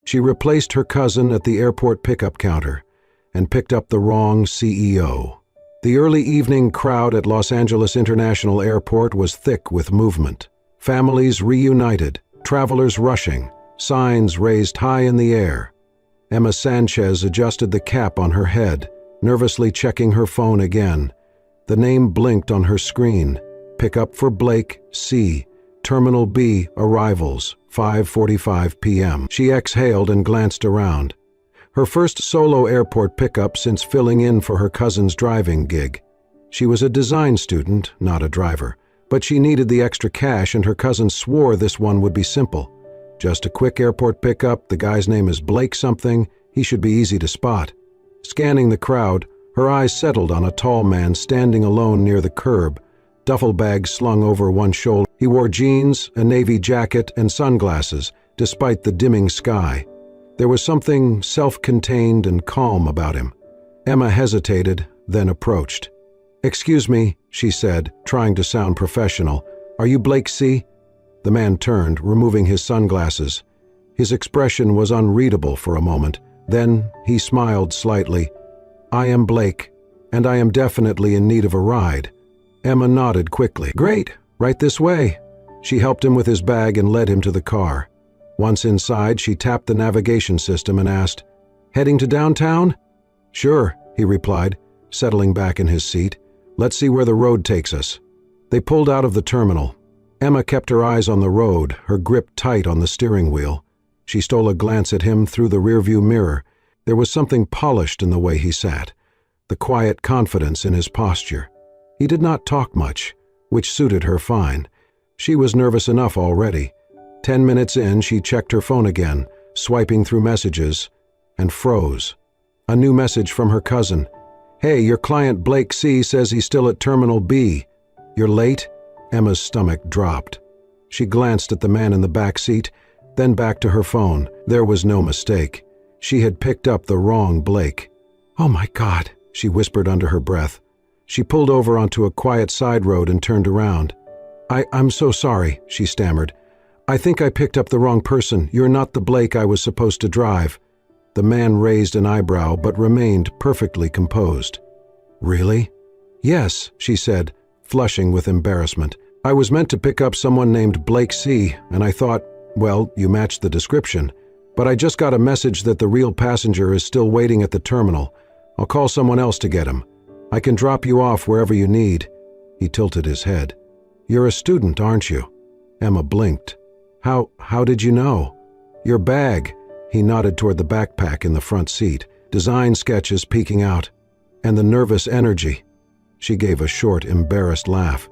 She replaced her cousin at the airport pickup counter and picked up the wrong CEO. The early evening crowd at Los Angeles International Airport was thick with movement. Families reunited, travelers rushing, signs raised high in the air. Emma Sanchez adjusted the cap on her head, nervously checking her phone again. The name blinked on her screen. Pickup for Blake C. Terminal B, arrivals, 5:45 p.m. She exhaled and glanced around. Her first solo airport pickup since filling in for her cousin's driving gig. She was a design student, not a driver, but she needed the extra cash and her cousin swore this one would be simple. Just a quick airport pickup, the guy's name is Blake something, he should be easy to spot. Scanning the crowd, her eyes settled on a tall man standing alone near the curb, duffel bag slung over one shoulder. He wore jeans, a navy jacket, and sunglasses, despite the dimming sky. There was something self-contained and calm about him. Emma hesitated, then approached. "Excuse me," she said, trying to sound professional. "Are you Blake C.?" The man turned, removing his sunglasses. His expression was unreadable for a moment. Then he smiled slightly. "I am Blake, and I am definitely in need of a ride." Emma nodded quickly. "Great, right this way." She helped him with his bag and led him to the car. Once inside, she tapped the navigation system and asked, "Heading to downtown?" "Sure," he replied, settling back in his seat. "Let's see where the road takes us." They pulled out of the terminal. Emma kept her eyes on the road, her grip tight on the steering wheel. She stole a glance at him through the rearview mirror. There was something polished in the way he sat, the quiet confidence in his posture. He did not talk much, which suited her fine. She was nervous enough already. 10 minutes in, she checked her phone again, swiping through messages, and froze. A new message from her cousin. "Hey, your client Blake C. says he's still at Terminal B. You're late?" Emma's stomach dropped. She glanced at the man in the back seat, then back to her phone. There was no mistake. She had picked up the wrong Blake. "Oh my God," she whispered under her breath. She pulled over onto a quiet side road and turned around. I'm so sorry," she stammered. "I think I picked up the wrong person. You're not the Blake I was supposed to drive." The man raised an eyebrow but remained perfectly composed. "Really?" "Yes," she said, flushing with embarrassment. "I was meant to pick up someone named Blake C., and I thought, well, you matched the description. But I just got a message that the real passenger is still waiting at the terminal. I'll call someone else to get him. I can drop you off wherever you need." He tilted his head. "You're a student, aren't you?" Emma blinked. How did you know?" "Your bag." He nodded toward the backpack in the front seat, design sketches peeking out. "And the nervous energy." She gave a short, embarrassed laugh.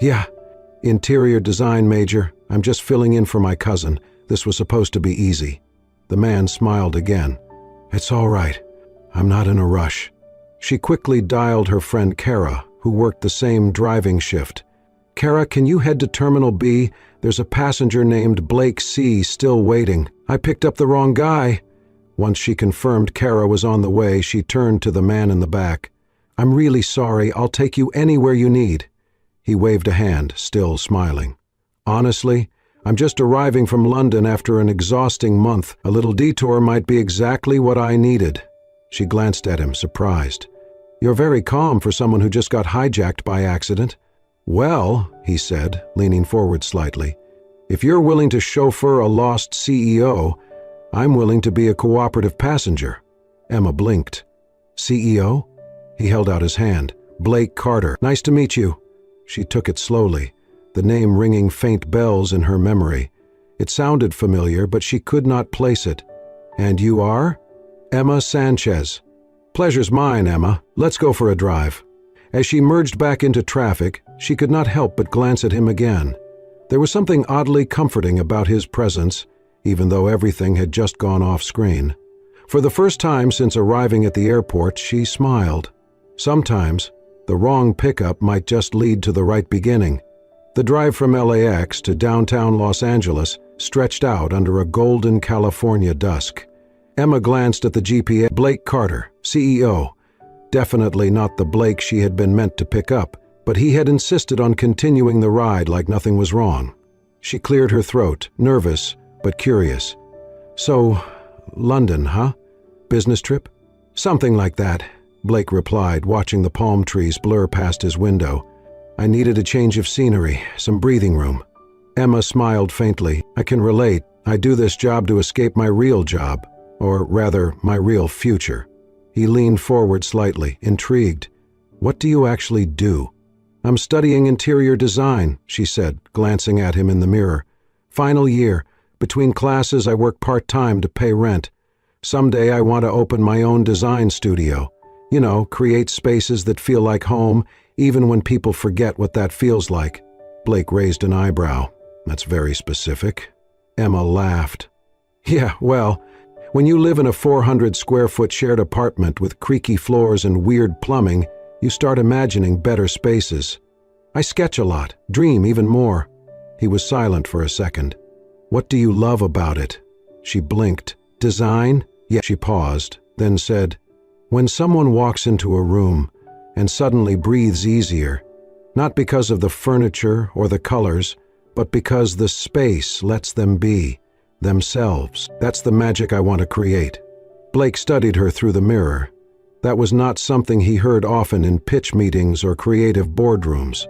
"Yeah, interior design major. I'm just filling in for my cousin. This was supposed to be easy." The man smiled again. "It's all right. I'm not in a rush." She quickly dialed her friend Kara, who worked the same driving shift. "Kara, can you head to Terminal B? There's a passenger named Blake C. still waiting. I picked up the wrong guy." Once she confirmed Kara was on the way, she turned to the man in the back. "I'm really sorry. I'll take you anywhere you need." He waved a hand, still smiling. "Honestly, I'm just arriving from London after an exhausting month. A little detour might be exactly what I needed." She glanced at him, surprised. "You're very calm for someone who just got hijacked by accident." "Well," he said, leaning forward slightly, "if you're willing to chauffeur a lost CEO, I'm willing to be a cooperative passenger." Emma blinked. "CEO?" He held out his hand. "Blake Carter. Nice to meet you." She took it slowly, the name ringing faint bells in her memory. It sounded familiar, but she could not place it. "And you are?" "Emma Sanchez." "Pleasure's mine, Emma. Let's go for a drive." As she merged back into traffic, she could not help but glance at him again. There was something oddly comforting about his presence, even though everything had just gone off-screen. For the first time since arriving at the airport, she smiled. Sometimes, the wrong pickup might just lead to the right beginning. The drive from LAX to downtown Los Angeles stretched out under a golden California dusk. Emma glanced at the GPS. Blake Carter, CEO. Definitely not the Blake she had been meant to pick up, but he had insisted on continuing the ride like nothing was wrong. She cleared her throat, nervous but curious. "So, London, huh? Business trip?" "Something like that," Blake replied, watching the palm trees blur past his window. "I needed a change of scenery, some breathing room." Emma smiled faintly. "I can relate. I do this job to escape my real job, or rather, my real future." He leaned forward slightly, intrigued. "What do you actually do?" "I'm studying interior design," she said, glancing at him in the mirror. "Final year. Between classes, I work part-time to pay rent. Someday I want to open my own design studio. You know, create spaces that feel like home, even when people forget what that feels like." Blake raised an eyebrow. "That's very specific." Emma laughed. "Yeah, well, when you live in a 400-square-foot shared apartment with creaky floors and weird plumbing, you start imagining better spaces. I sketch a lot, dream even more." He was silent for a second. "What do you love about it?" She blinked. "Design?" "Yeah." She paused, then said, "When someone walks into a room and suddenly breathes easier, not because of the furniture or the colors, but because the space lets them be themselves. That's the magic I want to create." Blake studied her through the mirror. That was not something he heard often in pitch meetings or creative boardrooms.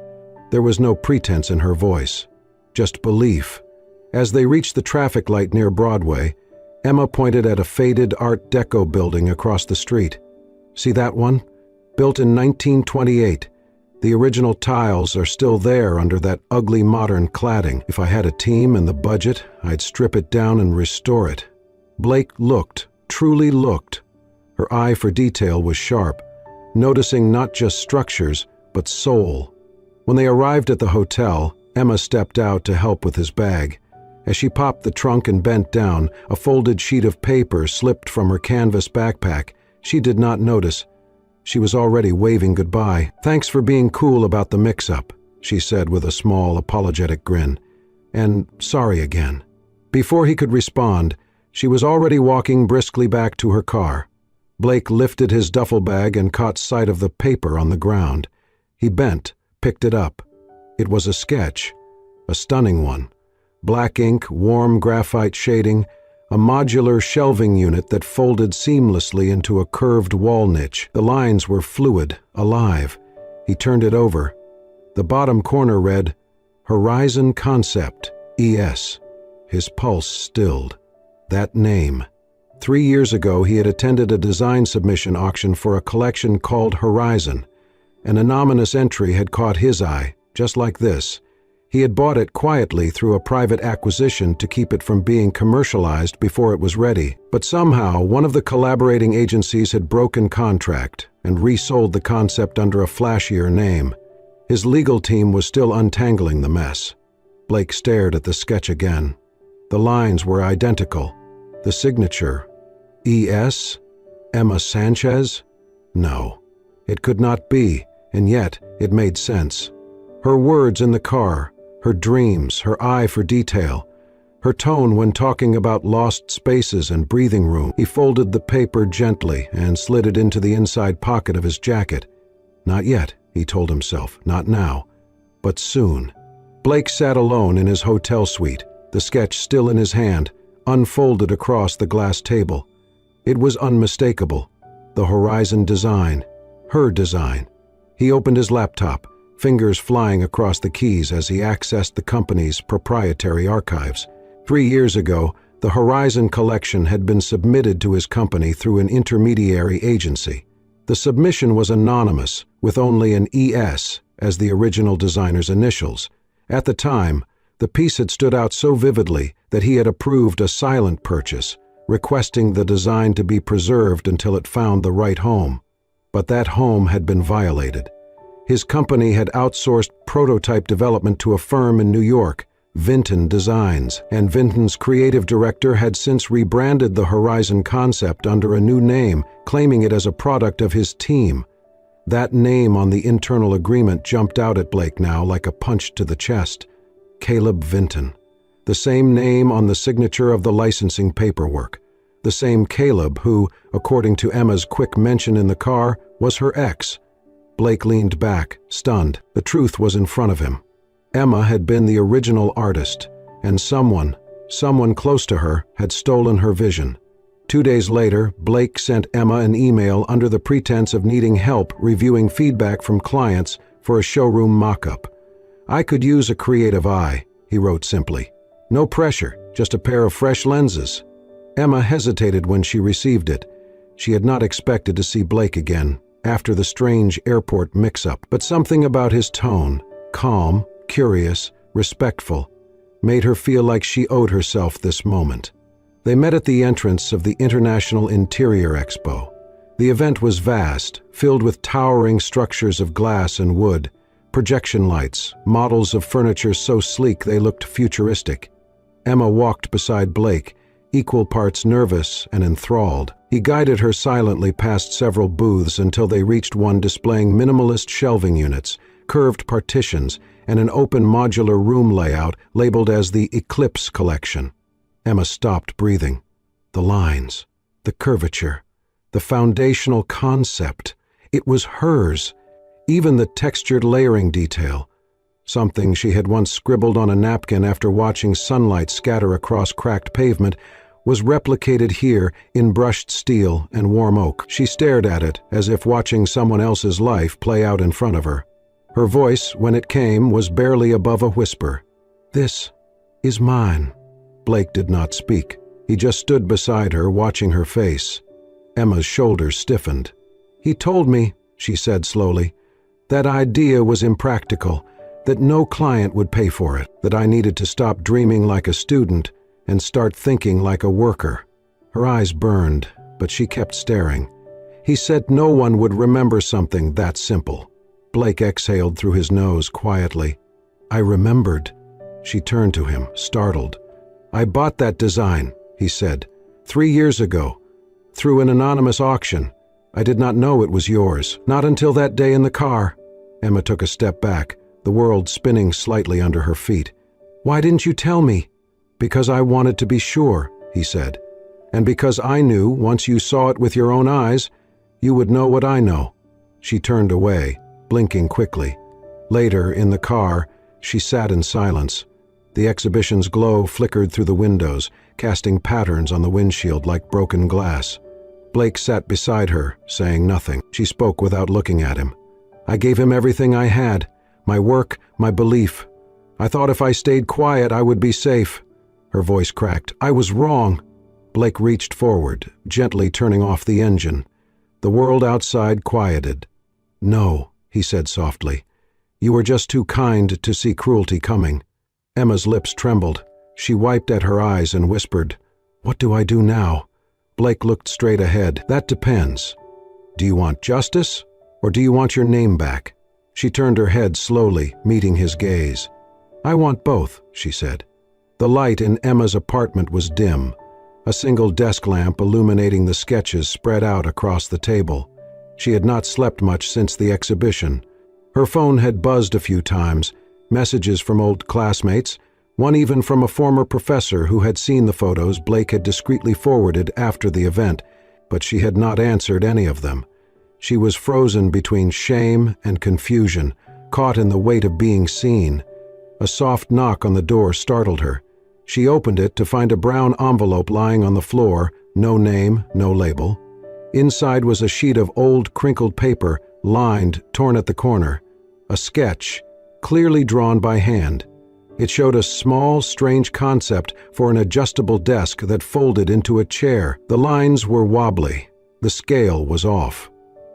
There was no pretense in her voice, just belief. As they reached the traffic light near Broadway, Emma pointed at a faded Art Deco building across the street. "See that one? Built in 1928. The original tiles are still there under that ugly modern cladding. If I had a team and the budget, I'd strip it down and restore it." Blake looked, truly looked. Her eye for detail was sharp, noticing not just structures, but soul. When they arrived at the hotel, Emma stepped out to help with his bag. As she popped the trunk and bent down, a folded sheet of paper slipped from her canvas backpack. She did not notice. She was already waving goodbye. "Thanks for being cool about the mix-up," she said with a small, apologetic grin. "And sorry again." Before he could respond, she was already walking briskly back to her car. Blake lifted his duffel bag and caught sight of the paper on the ground. He bent, picked it up. It was a sketch, a stunning one. Black ink, warm graphite shading, a modular shelving unit that folded seamlessly into a curved wall niche. The lines were fluid, alive. He turned it over. The bottom corner read, "Horizon Concept, ES." His pulse stilled. That name. 3 years ago, he had attended a design submission auction for a collection called Horizon. An anonymous entry had caught his eye, just like this. He had bought it quietly through a private acquisition to keep it from being commercialized before it was ready. But somehow, one of the collaborating agencies had broken contract and resold the concept under a flashier name. His legal team was still untangling the mess. Blake stared at the sketch again. The lines were identical. The signature, E.S., Emma Sanchez? No, it could not be, and yet it made sense. Her words in the car, her dreams, her eye for detail, her tone when talking about lost spaces and breathing room. He folded the paper gently and slid it into the inside pocket of his jacket. Not yet, he told himself, not now, but soon. Blake sat alone in his hotel suite, the sketch still in his hand, unfolded across the glass table. It was unmistakable. The Horizon design. Her design. He opened his laptop, fingers flying across the keys as he accessed the company's proprietary archives. 3 years ago, the Horizon collection had been submitted to his company through an intermediary agency. The submission was anonymous, with only an ES as the original designer's initials. At the time, the piece had stood out so vividly that he had approved a silent purchase, requesting the design to be preserved until it found the right home. But that home had been violated. His company had outsourced prototype development to a firm in New York, Vinton Designs, and Vinton's creative director had since rebranded the Horizon concept under a new name, claiming it as a product of his team. That name on the internal agreement jumped out at Blake now like a punch to the chest. Caleb Vinton. The same name on the signature of the licensing paperwork. The same Caleb who, according to Emma's quick mention in the car, was her ex. Blake leaned back, stunned. The truth was in front of him. Emma had been the original artist, and someone close to her, had stolen her vision. 2 days later, Blake sent Emma an email under the pretense of needing help reviewing feedback from clients for a showroom mock-up. "I could use a creative eye," he wrote simply. "No pressure, just a pair of fresh lenses." Emma hesitated when she received it. She had not expected to see Blake again after the strange airport mix-up, but something about his tone, calm, curious, respectful, made her feel like she owed herself this moment. They met at the entrance of the International Interior Expo. The event was vast, filled with towering structures of glass and wood, projection lights, models of furniture so sleek they looked futuristic. Emma walked beside Blake, equal parts nervous and enthralled. He guided her silently past several booths until they reached one displaying minimalist shelving units, curved partitions, and an open modular room layout labeled as the Eclipse Collection. Emma stopped breathing. The lines, the curvature, the foundational concept. It was hers. Even the textured layering detail. Something she had once scribbled on a napkin after watching sunlight scatter across cracked pavement was replicated here in brushed steel and warm oak. She stared at it as if watching someone else's life play out in front of her. Her voice, when it came, was barely above a whisper. "This is mine." Blake did not speak. He just stood beside her, watching her face. Emma's shoulders stiffened. "He told me," she said slowly, "that idea was impractical, that no client would pay for it, that I needed to stop dreaming like a student and start thinking like a worker." Her eyes burned, but she kept staring. "He said no one would remember something that simple." Blake exhaled through his nose quietly. "I remembered." She turned to him, startled. "I bought that design," he said, 3 years ago, through an anonymous auction. I did not know it was yours, not until that day in the car." Emma took a step back, the world spinning slightly under her feet. "Why didn't you tell me?" "Because I wanted to be sure," he said. "And because I knew, once you saw it with your own eyes, you would know what I know." She turned away, blinking quickly. Later, in the car, she sat in silence. The exhibition's glow flickered through the windows, casting patterns on the windshield like broken glass. Blake sat beside her, saying nothing. She spoke without looking at him. "I gave him everything I had, my work, my belief. I thought if I stayed quiet, I would be safe." Her voice cracked. "I was wrong." Blake reached forward, gently turning off the engine. The world outside quieted. "No," he said softly. "You were just too kind to see cruelty coming." Emma's lips trembled. She wiped at her eyes and whispered, "What do I do now?" Blake looked straight ahead. "That depends. Do you want justice, or do you want your name back?" She turned her head slowly, meeting his gaze. "I want both," she said. The light in Emma's apartment was dim, a single desk lamp illuminating the sketches spread out across the table. She had not slept much since the exhibition. Her phone had buzzed a few times, messages from old classmates, one even from a former professor who had seen the photos Blake had discreetly forwarded after the event, but she had not answered any of them. She was frozen between shame and confusion, caught in the weight of being seen. A soft knock on the door startled her. She opened it to find a brown envelope lying on the floor, no name, no label. Inside was a sheet of old, crinkled paper, lined, torn at the corner. A sketch, clearly drawn by hand. It showed a small, strange concept for an adjustable desk that folded into a chair. The lines were wobbly. The scale was off.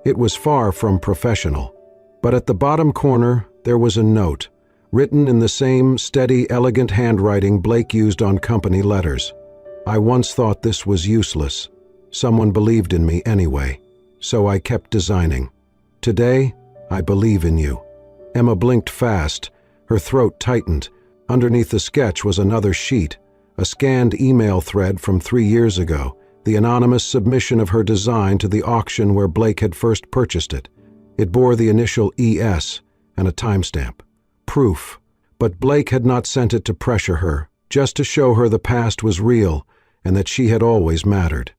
It was far from professional. But at the bottom corner, there was a note, written in the same steady, elegant handwriting Blake used on company letters. "I once thought this was useless. Someone believed in me anyway. So I kept designing. Today, I believe in you." Emma blinked fast. Her throat tightened. Underneath the sketch was another sheet, a scanned email thread from 3 years ago, the anonymous submission of her design to the auction where Blake had first purchased it. It bore the initial ES and a timestamp. Proof. But Blake had not sent it to pressure her, just to show her the past was real and that she had always mattered.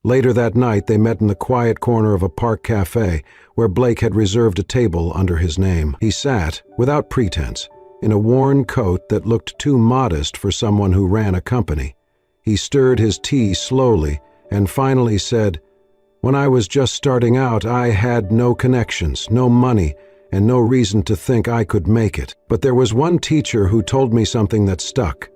Later that night, they met in the quiet corner of a park cafe where Blake had reserved a table under his name. He sat, without pretense, in a worn coat that looked too modest for someone who ran a company. He stirred his tea slowly, and finally said, "When I was just starting out, I had no connections, no money, and no reason to think I could make it. But there was one teacher who told me something that stuck.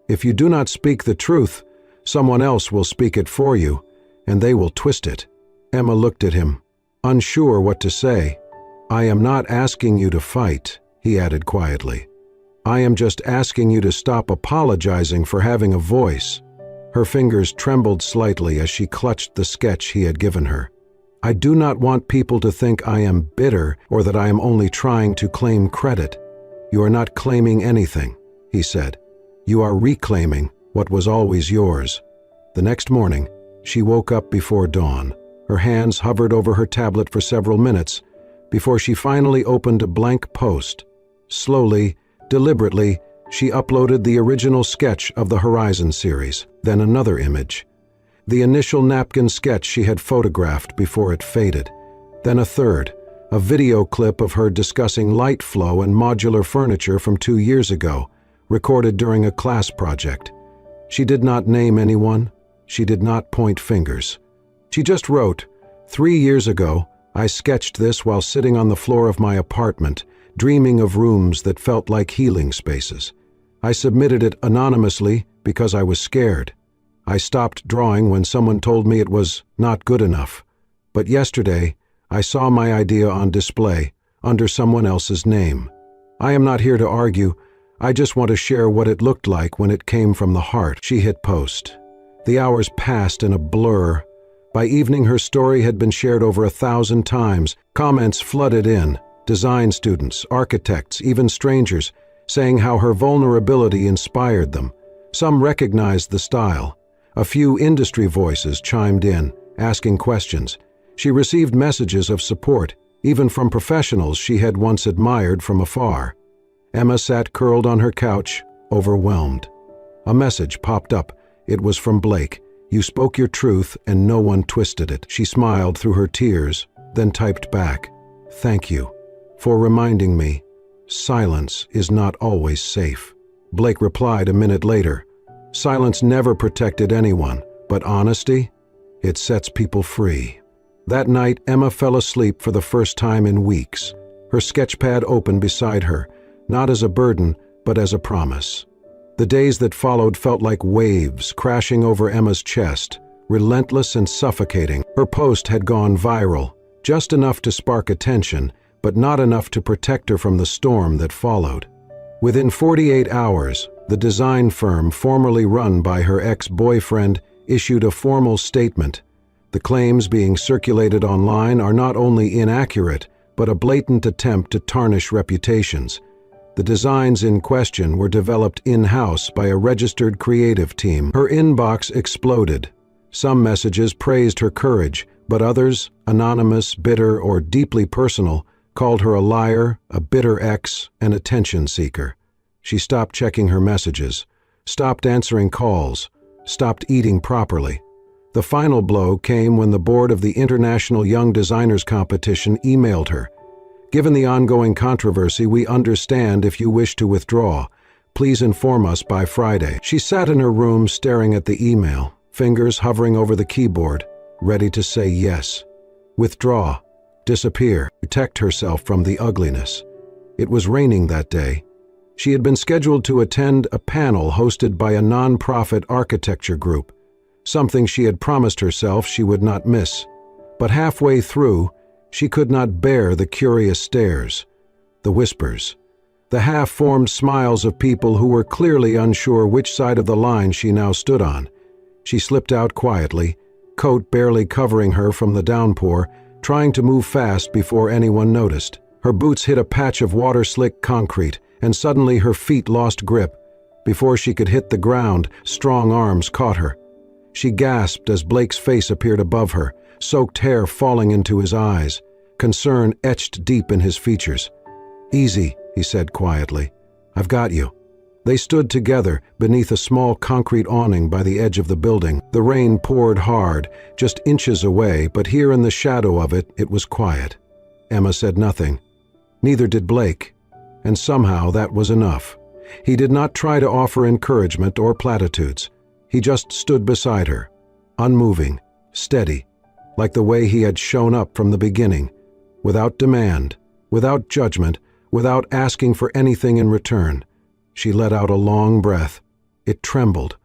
If you do not speak the truth, someone else will speak it for you, and they will twist it." Emma looked at him, unsure what to say. "I am not asking you to fight," he added quietly. "I am just asking you to stop apologizing for having a voice." Her fingers trembled slightly as she clutched the sketch he had given her. "I do not want people to think I am bitter or that I am only trying to claim credit." "You are not claiming anything," he said. "You are reclaiming what was always yours." The next morning, she woke up before dawn. Her hands hovered over her tablet for several minutes before she finally opened a blank post. Slowly, deliberately, she uploaded the original sketch of the Horizon series, then another image. The initial napkin sketch she had photographed before it faded, then a third, a video clip of her discussing light flow and modular furniture from 2 years ago, recorded during a class project. She did not name anyone. She did not point fingers. She just wrote, "3 years ago, I sketched this while sitting on the floor of my apartment, dreaming of rooms that felt like healing spaces. I submitted it anonymously because I was scared. I stopped drawing when someone told me it was not good enough. But yesterday, I saw my idea on display, under someone else's name. I am not here to argue. I just want to share what it looked like when it came from the heart." She hit post. The hours passed in a blur. By evening, her story had been shared over 1,000 times. Comments flooded in. Design students, architects, even strangers, saying how her vulnerability inspired them. Some recognized the style. A few industry voices chimed in, asking questions. She received messages of support, even from professionals she had once admired from afar. Emma sat curled on her couch, overwhelmed. A message popped up. It was from Blake. "You spoke your truth and no one twisted it." She smiled through her tears, then typed back, "Thank you for reminding me. Silence is not always safe." Blake replied a minute later, "Silence never protected anyone, but honesty, it sets people free." That night, Emma fell asleep for the first time in weeks. Her sketchpad open beside her, not as a burden, but as a promise. The days that followed felt like waves crashing over Emma's chest, relentless and suffocating. Her post had gone viral, just enough to spark attention, but not enough to protect her from the storm that followed. Within 48 hours, the design firm formerly run by her ex-boyfriend issued a formal statement. The claims being circulated online are not only inaccurate, but a blatant attempt to tarnish reputations. The designs in question were developed in-house by a registered creative team. Her inbox exploded. Some messages praised her courage, but others, anonymous, bitter, or deeply personal, called her a liar, a bitter ex, an attention seeker. She stopped checking her messages, stopped answering calls, stopped eating properly. The final blow came when the board of the International Young Designers Competition emailed her. "Given the ongoing controversy, we understand if you wish to withdraw. Please inform us by Friday." She sat in her room staring at the email, fingers hovering over the keyboard, ready to say yes. Withdraw. Disappear. Protect herself from the ugliness. It was raining that day. She had been scheduled to attend a panel hosted by a non-profit architecture group, something she had promised herself she would not miss. But halfway through, she could not bear the curious stares, the whispers, the half-formed smiles of people who were clearly unsure which side of the line she now stood on. She slipped out quietly, coat barely covering her from the downpour, trying to move fast before anyone noticed. Her boots hit a patch of water-slick concrete, and suddenly her feet lost grip. Before she could hit the ground, strong arms caught her. She gasped as Blake's face appeared above her, soaked hair falling into his eyes, concern etched deep in his features. "Easy," he said quietly. "I've got you." They stood together beneath a small concrete awning by the edge of the building. The rain poured hard, just inches away, but here in the shadow of it, it was quiet. Emma said nothing. Neither did Blake. And somehow that was enough. He did not try to offer encouragement or platitudes. He just stood beside her, unmoving, steady, like the way he had shown up from the beginning, without demand, without judgment, without asking for anything in return. She let out a long breath. It trembled,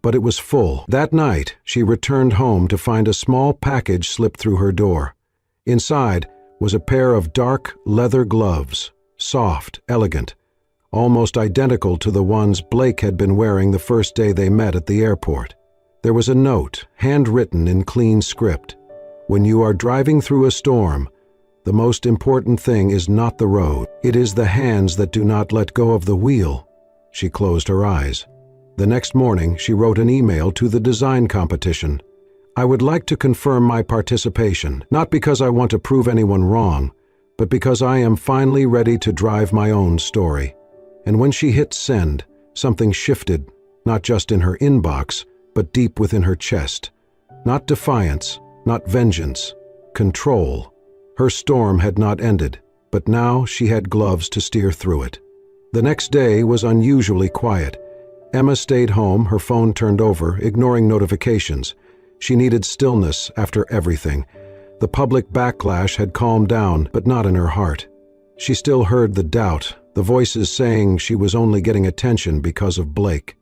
but it was full. That night, she returned home to find a small package slip through her door. Inside was a pair of dark leather gloves, soft, elegant, almost identical to the ones Blake had been wearing the first day they met at the airport. There was a note, handwritten in clean script. When you are driving through a storm, the most important thing is not the road. It is the hands that do not let go of the wheel. She closed her eyes. The next morning, she wrote an email to the design competition. I would like to confirm my participation, not because I want to prove anyone wrong, but because I am finally ready to drive my own story. And when she hit send, something shifted, not just in her inbox, but deep within her chest. Not defiance, not vengeance, control. Her storm had not ended, but now she had gloves to steer through it. The next day was unusually quiet. Emma stayed home, her phone turned over, ignoring notifications. She needed stillness after everything. The public backlash had calmed down, but not in her heart. She still heard the doubt, the voices saying she was only getting attention because of Blake.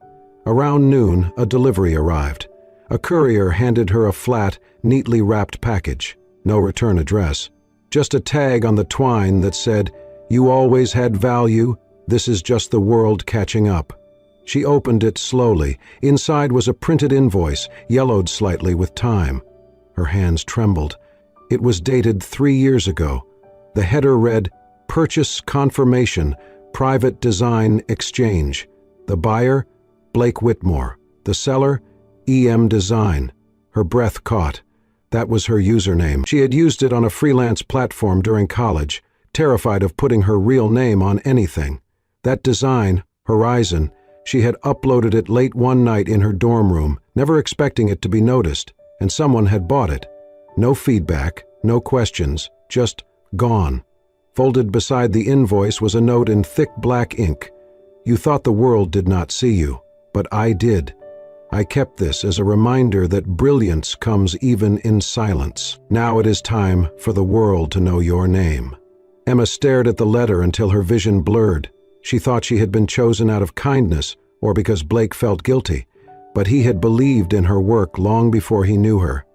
Around noon, a delivery arrived. A courier handed her a flat, neatly wrapped package. No return address. Just a tag on the twine that said, "You always had value. This is just the world catching up." She opened it slowly. Inside was a printed invoice, yellowed slightly with time. Her hands trembled. It was dated 3 years ago. The header read, "Purchase Confirmation, Private Design Exchange." The buyer, Blake Whitmore. The seller, EM Design. Her breath caught. That was her username. She had used it on a freelance platform during college, terrified of putting her real name on anything. That design, Horizon, she had uploaded it late one night in her dorm room, never expecting it to be noticed, and someone had bought it. No feedback, no questions, just gone. Folded beside the invoice was a note in thick black ink. "You thought the world did not see you, but I did. I kept this as a reminder that brilliance comes even in silence. Now it is time for the world to know your name." Emma stared at the letter until her vision blurred. She thought she had been chosen out of kindness or because Blake felt guilty, but he had believed in her work long before he knew her.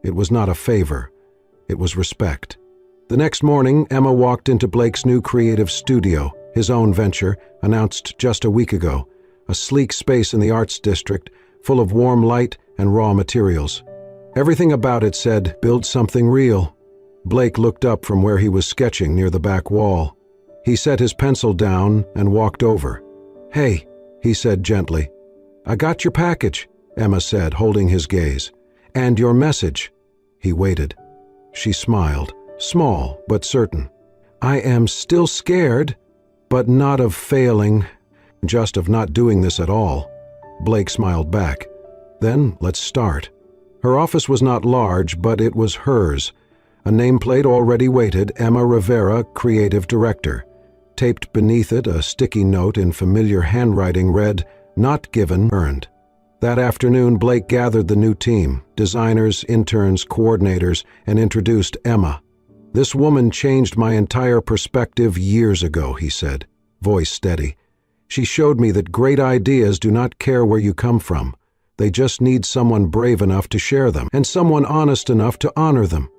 It was not a favor. It was respect. The next morning, Emma walked into Blake's new creative studio, his own venture, announced just a week ago, a sleek space in the Arts District, full of warm light and raw materials. Everything about it said, "Build something real." Blake looked up from where he was sketching near the back wall. He set his pencil down and walked over. "Hey," he said gently. "I got your package," Emma said, holding his gaze. "And your message." He waited. She smiled, small but certain. "I am still scared, but not of failing, just of not doing this at all." Blake smiled back. "Then let's start." Her office was not large, but it was hers. A nameplate already waited, Emma Rivera, Creative Director. Taped beneath it, a sticky note in familiar handwriting read, "Not given, earned." That afternoon, Blake gathered the new team, designers, interns, coordinators, and introduced Emma. "This woman changed my entire perspective years ago," he said, voice steady. "She showed me that great ideas do not care where you come from. They just need someone brave enough to share them, and someone honest enough to honor them."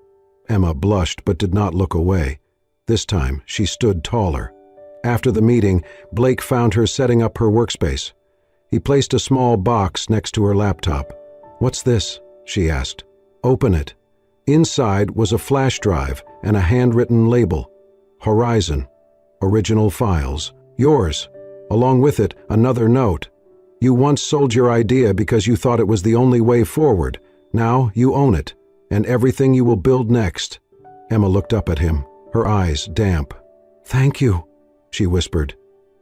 Emma blushed but did not look away. This time, she stood taller. After the meeting, Blake found her setting up her workspace. He placed a small box next to her laptop. "What's this?" she asked. "Open it." Inside was a flash drive and a handwritten label. "Horizon. Original files. Yours." Along with it, another note. "You once sold your idea because you thought it was the only way forward. Now you own it, and everything you will build next." Emma looked up at him, her eyes damp. "Thank you," she whispered.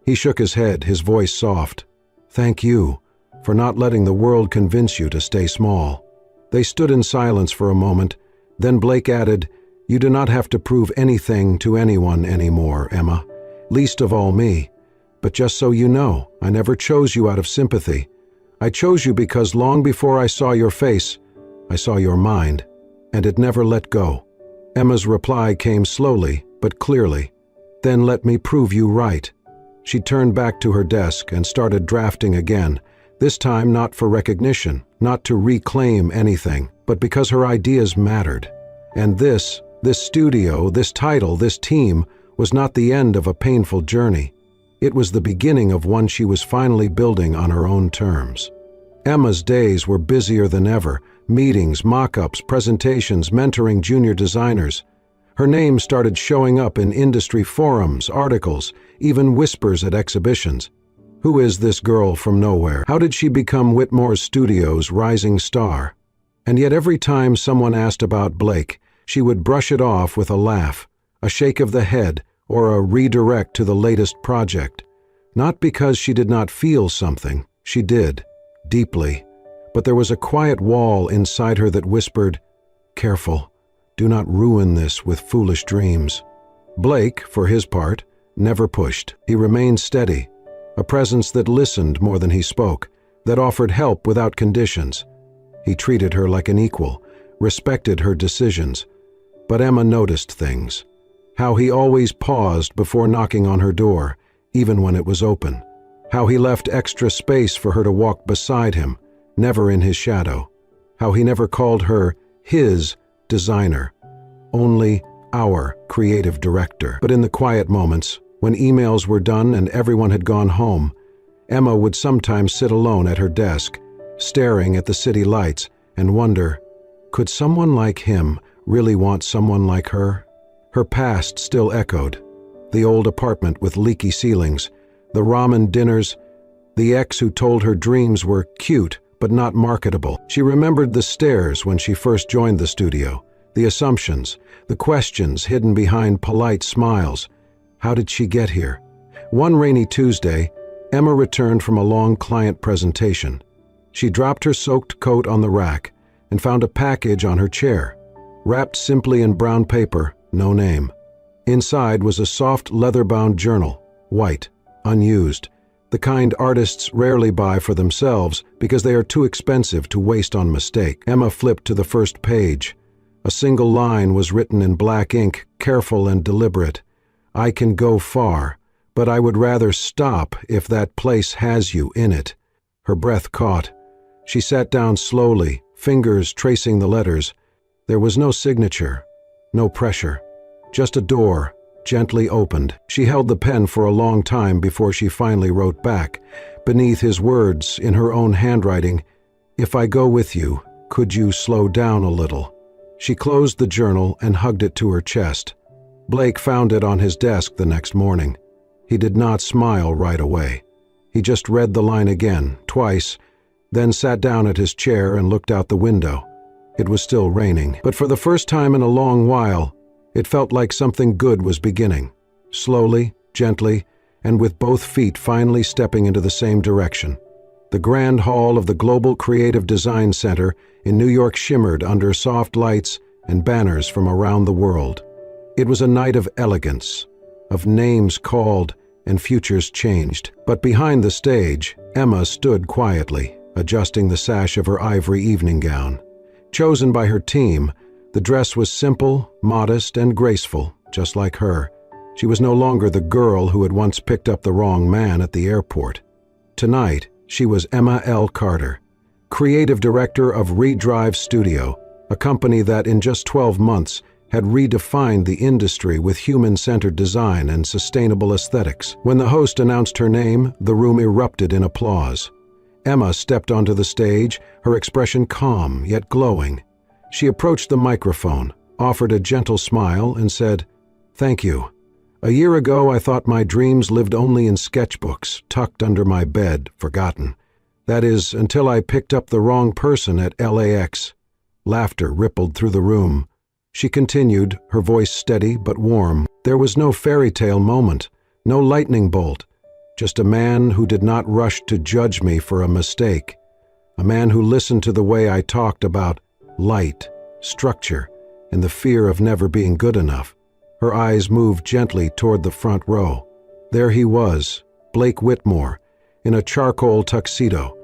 He shook his head, his voice soft. "Thank you for not letting the world convince you to stay small." They stood in silence for a moment. Then Blake added, "You do not have to prove anything to anyone anymore, Emma, least of all me. But just so you know, I never chose you out of sympathy. I chose you because long before I saw your face, I saw your mind, and it never let go." Emma's reply came slowly but clearly. "Then let me prove you right." She turned back to her desk and started drafting again, this time not for recognition, not to reclaim anything, but because her ideas mattered. And this studio, this title, this team, was not the end of a painful journey. It was the beginning of one she was finally building on her own terms. Emma's days were busier than ever: meetings, mock-ups, presentations, mentoring junior designers. Her name started showing up in industry forums, articles, even whispers at exhibitions. Who is this girl from nowhere? How did she become Whitmore's Studio's rising star? And yet every time someone asked about Blake, she would brush it off with a laugh, a shake of the head, or a redirect to the latest project. Not because she did not feel something, she did, deeply. But there was a quiet wall inside her that whispered, "Careful, do not ruin this with foolish dreams." Blake, for his part, never pushed. He remained steady, a presence that listened more than he spoke, that offered help without conditions. He treated her like an equal, respected her decisions. But Emma noticed things. How he always paused before knocking on her door, even when it was open. How he left extra space for her to walk beside him, never in his shadow. How he never called her his designer, only our creative director. But in the quiet moments, when emails were done and everyone had gone home, Emma would sometimes sit alone at her desk, staring at the city lights, and wonder, could someone like him really want someone like her? Her past still echoed. The old apartment with leaky ceilings, the ramen dinners, the ex who told her dreams were cute but not marketable. She remembered the stares when she first joined the studio, the assumptions, the questions hidden behind polite smiles. How did she get here? One rainy Tuesday, Emma returned from a long client presentation. She dropped her soaked coat on the rack and found a package on her chair. Wrapped simply in brown paper, no name. Inside was a soft leather-bound journal, white, unused, the kind artists rarely buy for themselves because they are too expensive to waste on mistake. Emma flipped to the first page. A single line was written in black ink, careful and deliberate. "I can go far, but I would rather stop if that place has you in it." Her breath caught. She sat down slowly, fingers tracing the letters. There was no signature, no pressure, just a door, gently opened. She held the pen for a long time before she finally wrote back, beneath his words in her own handwriting, "If I go with you, could you slow down a little?" She closed the journal and hugged it to her chest. Blake found it on his desk the next morning. He did not smile right away. He just read the line again, twice, then sat down at his chair and looked out the window. It was still raining, but for the first time in a long while, it felt like something good was beginning, slowly, gently, and with both feet finally stepping into the same direction. The grand hall of the Global Creative Design Center in New York shimmered under soft lights and banners from around the world. It was a night of elegance, of names called and futures changed. But behind the stage, Emma stood quietly, adjusting the sash of her ivory evening gown. Chosen by her team, the dress was simple, modest, and graceful, just like her. She was no longer the girl who had once picked up the wrong man at the airport. Tonight, she was Emma L. Carter, creative director of Redrive Studio, a company that in just 12 months had redefined the industry with human-centered design and sustainable aesthetics. When the host announced her name, the room erupted in applause. Emma stepped onto the stage, her expression calm yet glowing. She approached the microphone, offered a gentle smile, and said, "Thank you. A year ago I thought my dreams lived only in sketchbooks, tucked under my bed, forgotten. That is, until I picked up the wrong person at LAX. Laughter rippled through the room. She continued, her voice steady but warm. There was no fairy tale moment, no lightning bolt, just a man who did not rush to judge me for a mistake. A man who listened to the way I talked about light, structure, and the fear of never being good enough. Her eyes moved gently toward the front row. There he was, Blake Whitmore, in a charcoal tuxedo,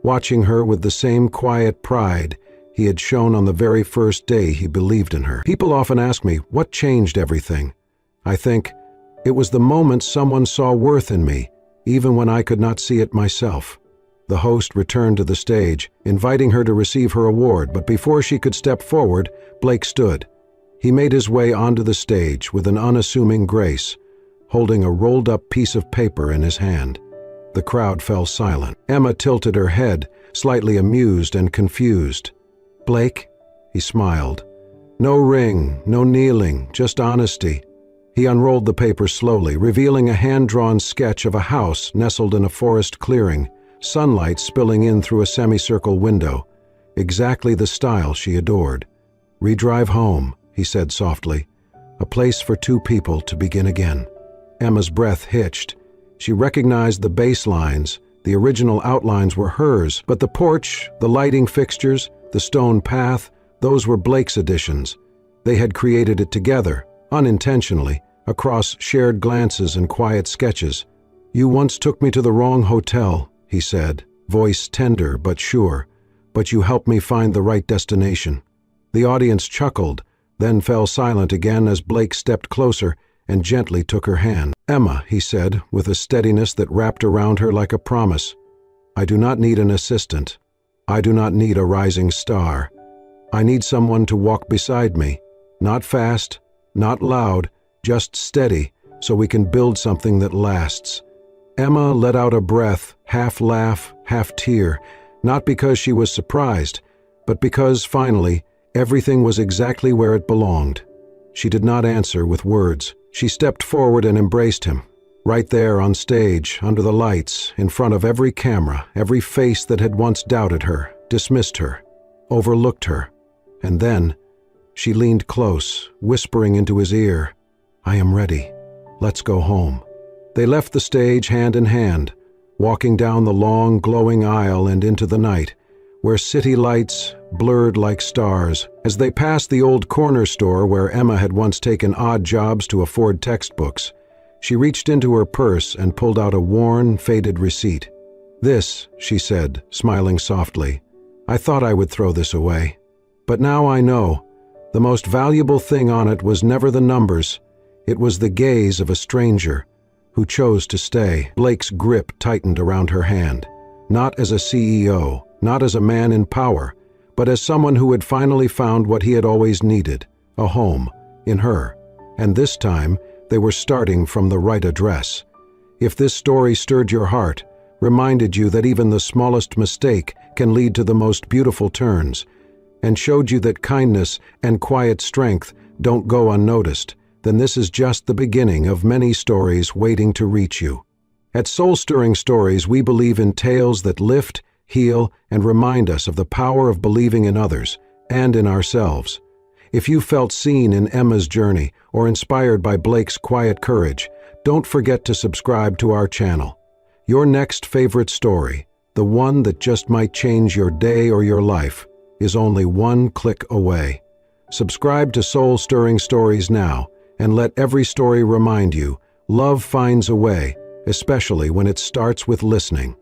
watching her with the same quiet pride he had shown on the very first day he believed in her. People often ask me, what changed everything? I think, it was the moment someone saw worth in me, even when I could not see it myself. The host returned to the stage, inviting her to receive her award, but before she could step forward, Blake stood. He made his way onto the stage with an unassuming grace, holding a rolled-up piece of paper in his hand. The crowd fell silent. Emma tilted her head, slightly amused and confused. "Blake?" He smiled. "No ring, no kneeling, just honesty." He unrolled the paper slowly, revealing a hand-drawn sketch of a house nestled in a forest clearing, sunlight spilling in through a semicircle window, exactly the style she adored. "We drive home," he said softly. "A place for two people to begin again." Emma's breath hitched. She recognized the baselines. The original outlines were hers, but the porch, the lighting fixtures, the stone path, those were Blake's additions. They had created it together, unintentionally, across shared glances and quiet sketches. "You once took me to the wrong hotel," he said, voice tender but sure, "but you helped me find the right destination." The audience chuckled, then fell silent again as Blake stepped closer and gently took her hand. "Emma," he said, with a steadiness that wrapped around her like a promise, "I do not need an assistant. I do not need a rising star. I need someone to walk beside me, not fast, not loud, just steady, so we can build something that lasts." Emma let out a breath, half laugh, half tear, not because she was surprised, but because, finally, everything was exactly where it belonged. She did not answer with words. She stepped forward and embraced him. Right there on stage, under the lights, in front of every camera, every face that had once doubted her, dismissed her, overlooked her. And then, she leaned close, whispering into his ear, "I am ready. Let's go home." They left the stage hand in hand, walking down the long, glowing aisle and into the night, where city lights blurred like stars. As they passed the old corner store where Emma had once taken odd jobs to afford textbooks, she reached into her purse and pulled out a worn, faded receipt. "This," she said, smiling softly, "I thought I would throw this away. But now I know. The most valuable thing on it was never the numbers. It was the gaze of a stranger who chose to stay." Blake's grip tightened around her hand, not as a CEO, not as a man in power, but as someone who had finally found what he had always needed, a home, in her. And this time, they were starting from the right address. If this story stirred your heart, reminded you that even the smallest mistake can lead to the most beautiful turns, and showed you that kindness and quiet strength don't go unnoticed, then this is just the beginning of many stories waiting to reach you. At Soul Stirring Stories, we believe in tales that lift, heal, and remind us of the power of believing in others and in ourselves. If you felt seen in Emma's journey or inspired by Blake's quiet courage, don't forget to subscribe to our channel. Your next favorite story, the one that just might change your day or your life, is only one click away. Subscribe to Soul Stirring Stories now, and let every story remind you, love finds a way, especially when it starts with listening.